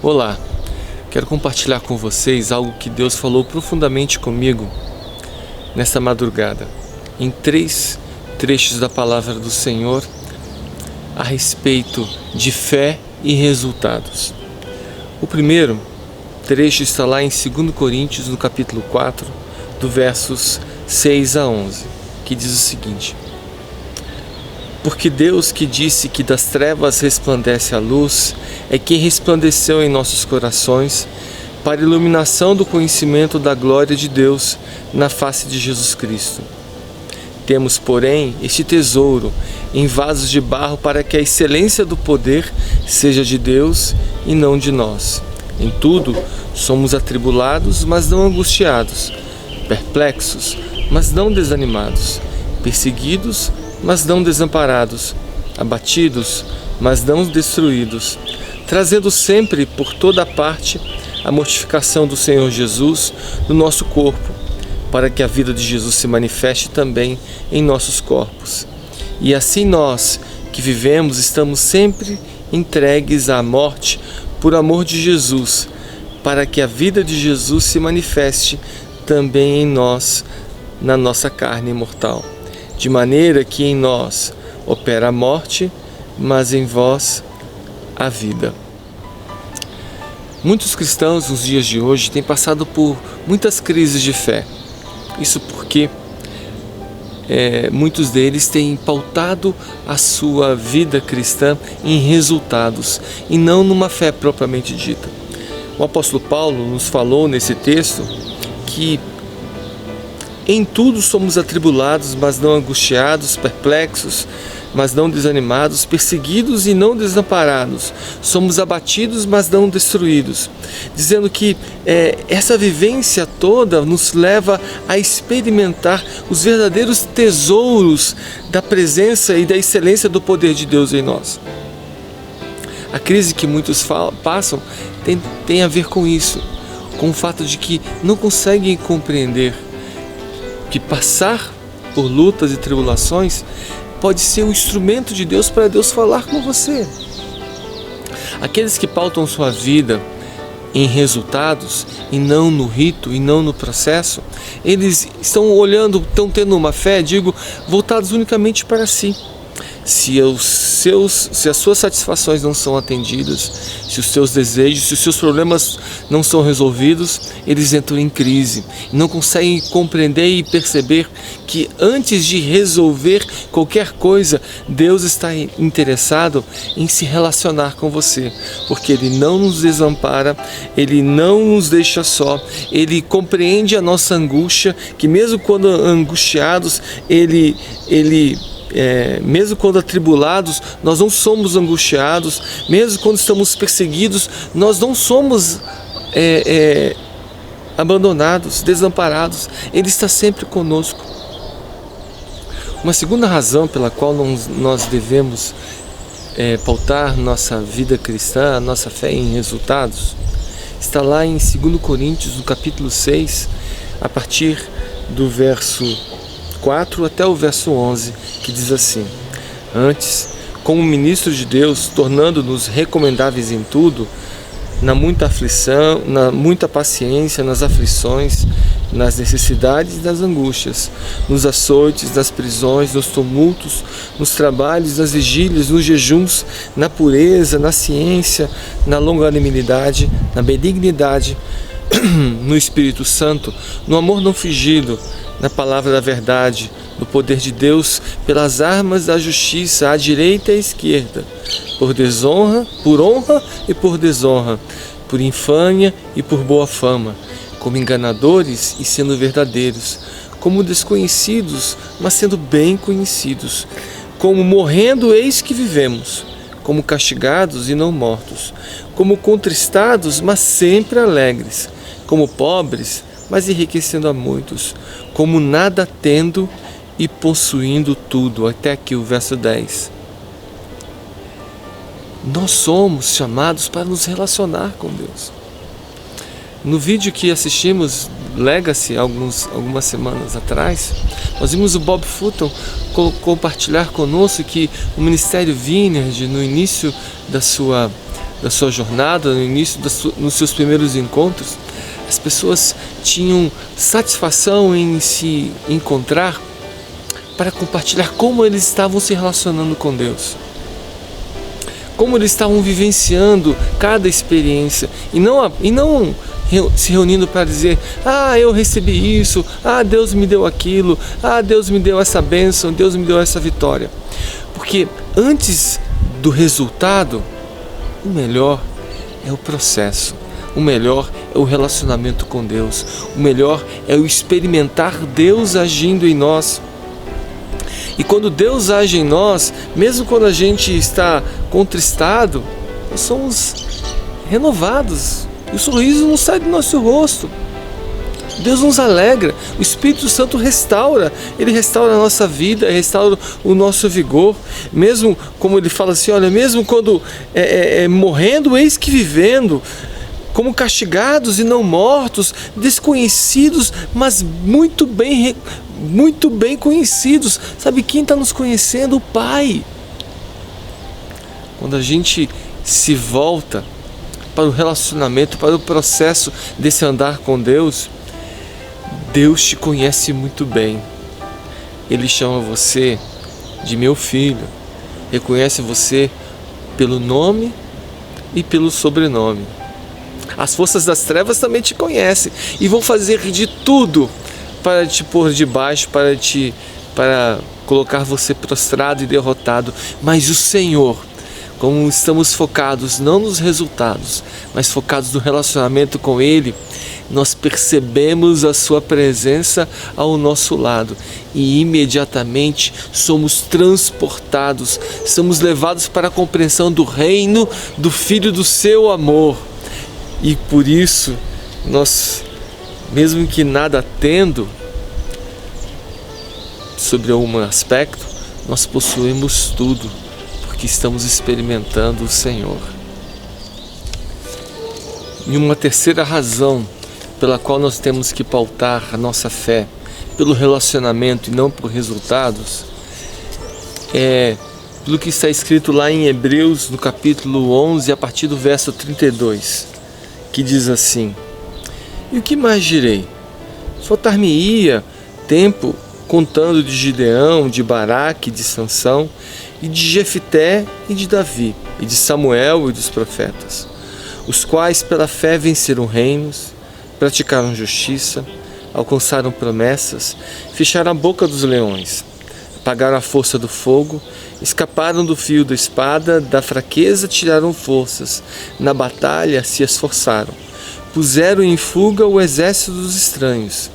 Olá, quero compartilhar com vocês algo que Deus falou profundamente comigo nessa madrugada, em 3 trechos da palavra do Senhor a respeito de fé e resultados. O primeiro trecho está lá em 2 Coríntios, no capítulo 4, do versos 6 a 11, que diz o seguinte: Porque Deus, que disse que das trevas resplandece a luz, é quem resplandeceu em nossos corações para a iluminação do conhecimento da glória de Deus na face de Jesus Cristo. Temos, porém, este tesouro em vasos de barro para que a excelência do poder seja de Deus e não de nós. Em tudo, somos atribulados, mas não angustiados, perplexos, mas não desanimados, perseguidos, mas não desamparados, abatidos, mas não destruídos, trazendo sempre por toda parte a mortificação do Senhor Jesus no nosso corpo, para que a vida de Jesus se manifeste também em nossos corpos. E assim nós, que vivemos, estamos sempre entregues à morte por amor de Jesus, para que a vida de Jesus se manifeste também em nós, na nossa carne mortal. De maneira que em nós opera a morte, mas em vós a vida. Muitos cristãos nos dias de hoje têm passado por muitas crises de fé. Isso porque muitos deles têm pautado a sua vida cristã em resultados e não numa fé propriamente dita. O apóstolo Paulo nos falou nesse texto que em tudo somos atribulados, mas não angustiados, perplexos, mas não desanimados, perseguidos e não desamparados. Somos abatidos, mas não destruídos. Dizendo que essa vivência toda nos leva a experimentar os verdadeiros tesouros da presença e da excelência do poder de Deus em nós. A crise que muitos passam tem a ver com isso, com o fato de que não conseguem compreender que passar por lutas e tribulações pode ser um instrumento de Deus para Deus falar com você. Aqueles que pautam sua vida em resultados e não no rito e não no processo, eles estão tendo uma fé, voltados unicamente para si. Se as suas satisfações não são atendidas, se os seus desejos, se os seus problemas não são resolvidos, eles entram em crise. Não conseguem compreender e perceber que antes de resolver qualquer coisa, Deus está interessado em se relacionar com você, porque Ele não nos desampara, Ele não nos deixa só, Ele compreende a nossa angústia, que mesmo quando angustiados, mesmo quando atribulados, nós não somos angustiados. Mesmo quando estamos perseguidos, nós não somos abandonados, desamparados. Ele está sempre conosco. Uma segunda razão pela qual nós devemos pautar nossa vida cristã, nossa fé em resultados, está lá em 2 Coríntios, no capítulo 6, a partir do verso 4 até o verso 11, que diz assim: Antes, como ministros de Deus, tornando-nos recomendáveis em tudo, na muita aflição, na muita paciência, nas aflições, nas necessidades e nas angústias, nos açoites, nas prisões, nos tumultos, nos trabalhos, nas vigílias, nos jejuns, na pureza, na ciência, na longanimidade, na benignidade, no Espírito Santo, no amor não fingido, na palavra da verdade, no poder de Deus, pelas armas da justiça, à direita e à esquerda, por honra e por desonra, por infâmia e por boa fama, como enganadores e sendo verdadeiros, como desconhecidos, mas sendo bem conhecidos, como morrendo eis que vivemos, como castigados e não mortos, como contristados, mas sempre alegres, como pobres, mas enriquecendo a muitos, como nada tendo e possuindo tudo. Até aqui o verso 10. Nós somos chamados para nos relacionar com Deus. No vídeo que assistimos, Legacy, algumas semanas atrás, nós vimos o Bob Fulton compartilhar conosco que o Ministério Vineyard, no início da sua da sua jornada, no início nos seus primeiros encontros, as pessoas tinham satisfação em se encontrar para compartilhar como eles estavam se relacionando com Deus, como eles estavam vivenciando cada experiência, e não se reunindo para dizer: ah, eu recebi isso, ah, Deus me deu aquilo, ah, Deus me deu essa bênção, Deus me deu essa vitória. Porque antes do resultado, o melhor é o processo, o melhor é o relacionamento com Deus, o melhor é o experimentar Deus agindo em nós. E quando Deus age em nós, mesmo quando a gente está contristado, nós somos renovados. E o sorriso não sai do nosso rosto. Deus nos alegra. O Espírito Santo restaura. Ele restaura a nossa vida, restaura o nosso vigor. Mesmo, como ele fala assim, olha, mesmo quando morrendo, eis que vivendo, como castigados e não mortos, desconhecidos, mas muito bem conhecidos. Sabe quem está nos conhecendo? O Pai. Quando a gente se volta para o relacionamento, para o processo desse andar com Deus, Deus te conhece muito bem. Ele chama você de meu filho, reconhece você pelo nome e pelo sobrenome. As forças das trevas também te conhecem e vão fazer de tudo para te pôr de baixo, para colocar você prostrado e derrotado. Mas o Senhor, como estamos focados não nos resultados, mas focados no relacionamento com Ele, nós percebemos a sua presença ao nosso lado e imediatamente somos transportados, somos levados para a compreensão do reino do Filho do seu amor. E por isso, nós, mesmo que nada tendo sobre algum aspecto, nós possuímos tudo, porque estamos experimentando o Senhor. E uma terceira razão pela qual nós temos que pautar a nossa fé pelo relacionamento e não por resultados, é pelo que está escrito lá em Hebreus, no capítulo 11, a partir do verso 32, que diz assim: e o que mais direi? Faltar-me-ia tempo contando de Gideão, de Baraque, de Sansão, e de Jefité e de Davi, e de Samuel e dos profetas, os quais pela fé venceram reinos, praticaram justiça, alcançaram promessas, fecharam a boca dos leões, apagaram a força do fogo, escaparam do fio da espada, da fraqueza tiraram forças, na batalha se esforçaram, puseram em fuga o exército dos estranhos.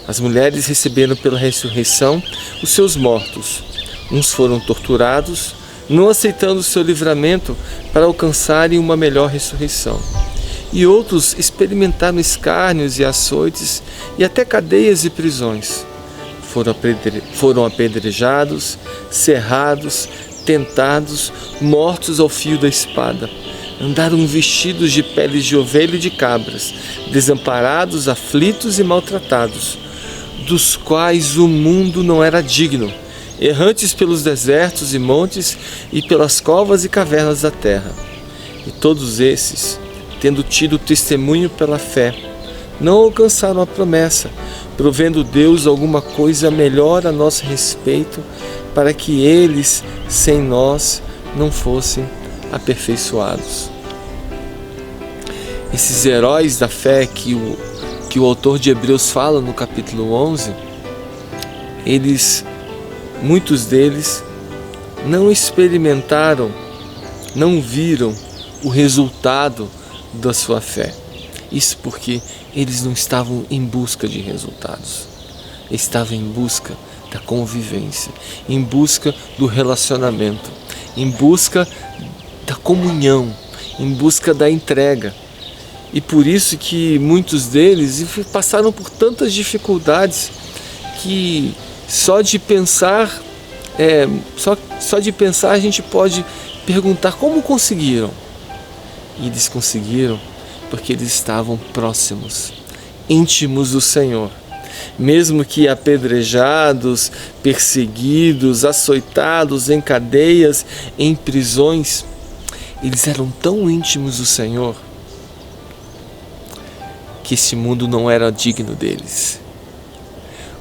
As mulheres receberam pela ressurreição os seus mortos. Uns foram torturados, não aceitando o seu livramento para alcançarem uma melhor ressurreição. E outros experimentaram escárnios e açoites e até cadeias e prisões. Foram apedrejados, cerrados, tentados, mortos ao fio da espada. Andaram vestidos de peles de ovelha e de cabras, desamparados, aflitos e maltratados, dos quais o mundo não era digno, errantes pelos desertos e montes e pelas covas e cavernas da terra. E todos esses, tendo tido testemunho pela fé, não alcançaram a promessa, provendo Deus alguma coisa melhor a nosso respeito, para que eles, sem nós, não fossem aperfeiçoados. Esses heróis da fé que o autor de Hebreus fala no capítulo 11, muitos deles não experimentaram, não viram o resultado da sua fé. Isso porque eles não estavam em busca de resultados. Eles estavam em busca da convivência, em busca do relacionamento, em busca da comunhão, em busca da entrega. E por isso que muitos deles passaram por tantas dificuldades que só de pensar a gente pode perguntar como conseguiram. E eles conseguiram porque eles estavam próximos, íntimos do Senhor. Mesmo que apedrejados, perseguidos, açoitados, em cadeias, em prisões, eles eram tão íntimos do Senhor que esse mundo não era digno deles.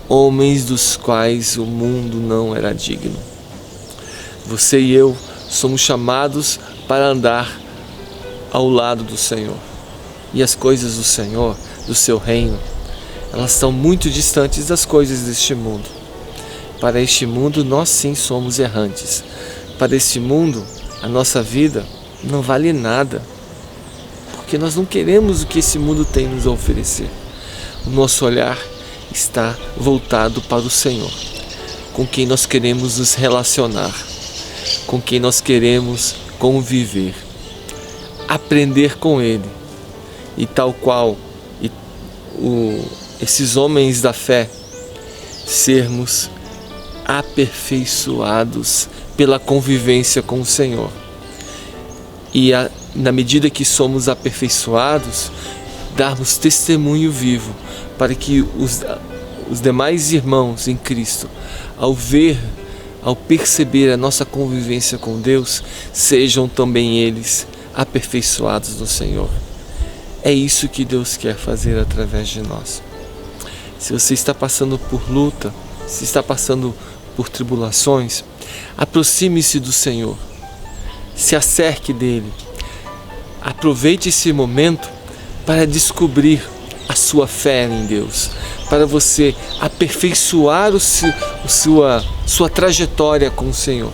Homens dos quais o mundo não era digno. Você e eu somos chamados para andar ao lado do Senhor. E as coisas do Senhor, do seu reino, elas estão muito distantes das coisas deste mundo. Para este mundo, nós sim somos errantes. Para este mundo, a nossa vida não vale nada, porque nós não queremos o que esse mundo tem nos a oferecer. O nosso olhar está voltado para o Senhor, com quem nós queremos nos relacionar, com quem nós queremos conviver, aprender com Ele. E tal qual esses homens da fé, sermos aperfeiçoados pela convivência com o Senhor. E na medida que somos aperfeiçoados, darmos testemunho vivo para que os demais irmãos em Cristo, ao perceber a nossa convivência com Deus, sejam também eles aperfeiçoados no Senhor. É isso que Deus quer fazer através de nós. Se você está passando por luta, se está passando por tribulações, aproxime-se do Senhor, se acerque dele, aproveite esse momento para descobrir a sua fé em Deus, para você aperfeiçoar sua trajetória com o Senhor,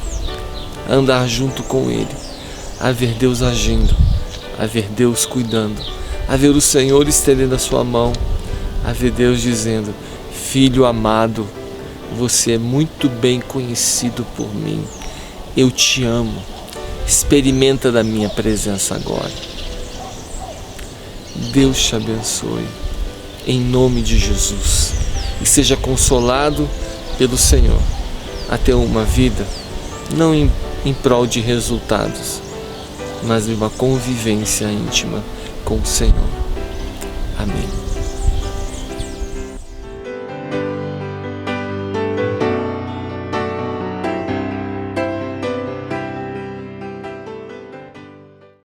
andar junto com Ele, a ver Deus agindo, a ver Deus cuidando, a ver o Senhor estendendo a sua mão, a ver Deus dizendo: filho amado, você é muito bem conhecido por mim, eu te amo, experimenta da minha presença agora. Deus te abençoe, em nome de Jesus, e seja consolado pelo Senhor, até uma vida não em prol de resultados, mas de uma convivência íntima com o Senhor. Amém.